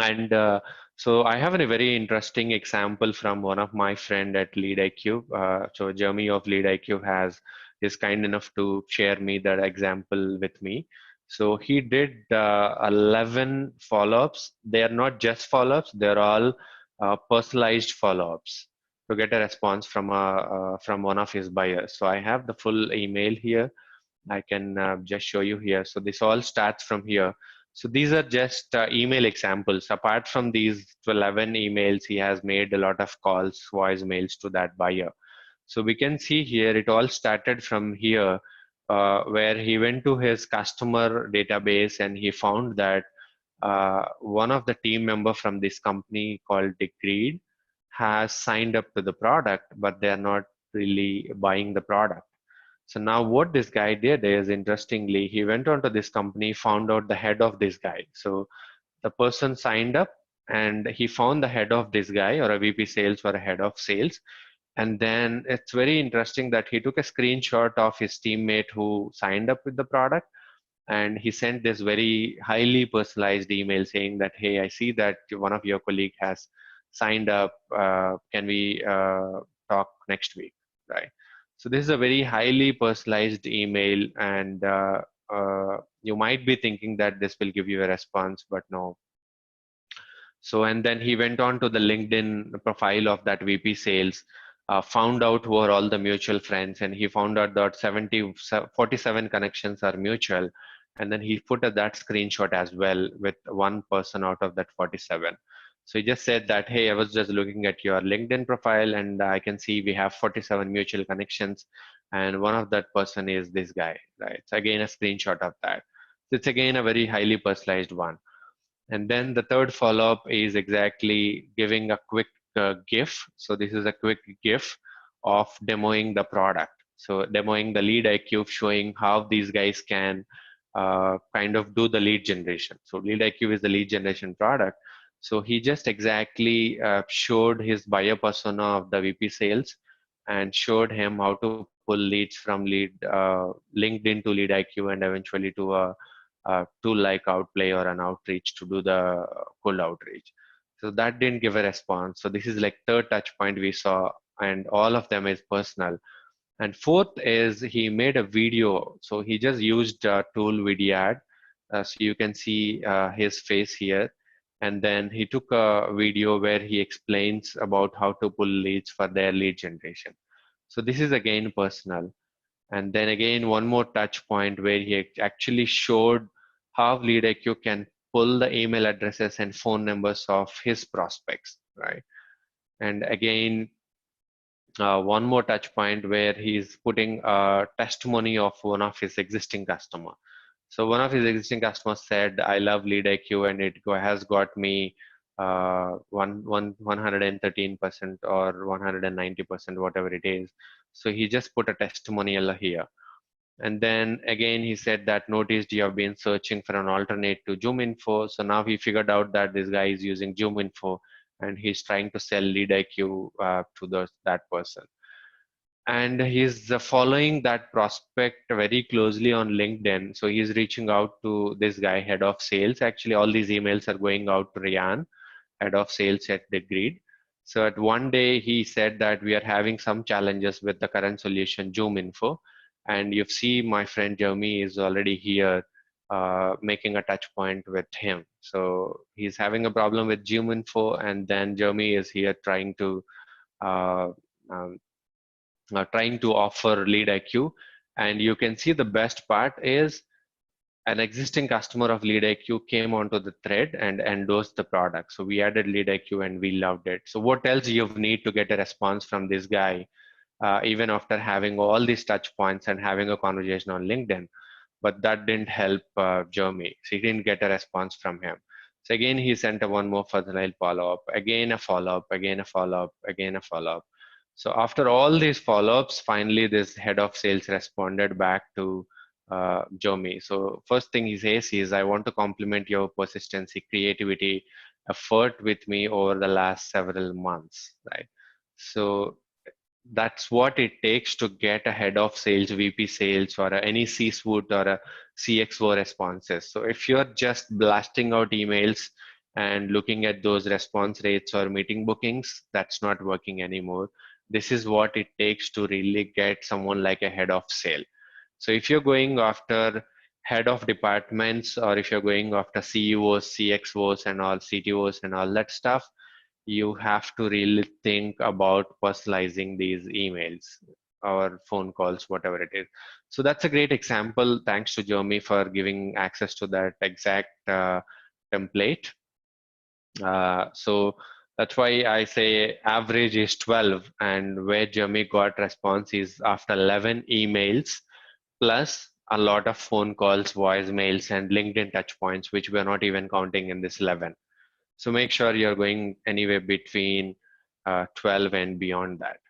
And so I have a very interesting example from one of my friend at LeadIQ. So Jeremy of LeadIQ is kind enough to share me that example with me. So he did 11 follow-ups. They are not just follow-ups; they're all personalized follow-ups to get a response from one of his buyers. So I have the full email here. I can just show you here. So this all starts from here. So these are just email examples. Apart from these 11 emails, he has made a lot of calls, voicemails to that buyer. So we can see here, it all started from here, where he went to his customer database and he found that one of the team member from this company called Degreed has signed up to the product, but they are not really buying the product. So now what this guy did is, interestingly, he went onto this company, found out the head of this guy. So the person signed up and he found the head of this guy, or a VP sales or a head of sales. And then it's very interesting that he took a screenshot of his teammate who signed up with the product, and he sent this very highly personalized email saying that, hey, I see that one of your colleague has signed up. Can we talk next week, right? So this is a very highly personalized email, and you might be thinking that this will give you a response, but no. So, and then he went on to the LinkedIn profile of that VP sales, found out who are all the mutual friends, and he found out that 47 connections are mutual. And then he put that screenshot as well with one person out of that 47. So he just said that, hey, I was just looking at your LinkedIn profile and I can see we have 47 mutual connections. And one of that person is this guy, right? So again, a screenshot of that. So it's again a very highly personalized one. And then the third follow-up is exactly giving a quick GIF. So this is a quick GIF of demoing the product. So demoing the lead IQ, showing how these guys can kind of do the lead generation. So lead IQ is the lead generation product. So he just exactly showed his buyer persona of the VP sales and showed him how to pull leads from LinkedIn to lead IQ and eventually to a tool like Outplay or an outreach to do the cold outreach. So that didn't give a response. So this is like third touch point we saw, and all of them is personal. And fourth is he made a video. So he just used a tool Vidyard. So you can see his face here. And then he took a video where he explains about how to pull leads for their lead generation. So this is again personal. And then again, one more touch point where he actually showed how LeadIQ can pull the email addresses and phone numbers of his prospects, right? And again, one more touch point where he's putting a testimony of one of his existing customer. So one of his existing customers said, "I love LeadIQ and has got me 113% or 190%, whatever it is." So he just put a testimonial here. And then again, he said that noticed you have been searching for an alternate to ZoomInfo. So now he figured out that this guy is using ZoomInfo and he's trying to sell LeadIQ to that person. And he's following that prospect very closely on LinkedIn. So he's reaching out to this guy, head of sales. Actually, all these emails are going out to Rian, head of sales at Degreed. So at one day, he said that we are having some challenges with the current solution, ZoomInfo. And you see my friend Jeremy is already here making a touch point with him. So he's having a problem with ZoomInfo, and then Jeremy is here uh, um, trying to offer lead IQ. And you can see the best part is an existing customer of lead IQ came onto the thread and endorsed the product. So we added lead IQ and we loved it. So what else you need to get a response from this guy, even after having all these touch points and having a conversation on LinkedIn? But that didn't help Jeremy. So he didn't get a response from him. So again, he sent a one more personal follow-up, again a follow-up, again a follow-up, again a follow-up. So after all these follow-ups, finally this head of sales responded back to Jeremy. So first thing he says is, I want to compliment your persistency, creativity, effort with me over the last several months, right? So that's what it takes to get a head of sales, VP sales, or any C-suite or a CXO responses. So if you're just blasting out emails and looking at those response rates or meeting bookings, that's not working anymore. This is what it takes to really get someone like a head of sale. So if you're going after head of departments, or if you're going after CEOs, CXOs, and all CTOs and all that stuff, you have to really think about personalizing these emails or phone calls, whatever it is. So that's a great example. Thanks to Jeremy for giving access to that exact template. So that's why I say average is 12, and where Jeremy got response is after 11 emails plus a lot of phone calls, voicemails, and LinkedIn touch points, which we're not even counting in this 11. So make sure you're going anywhere between 12 and beyond that.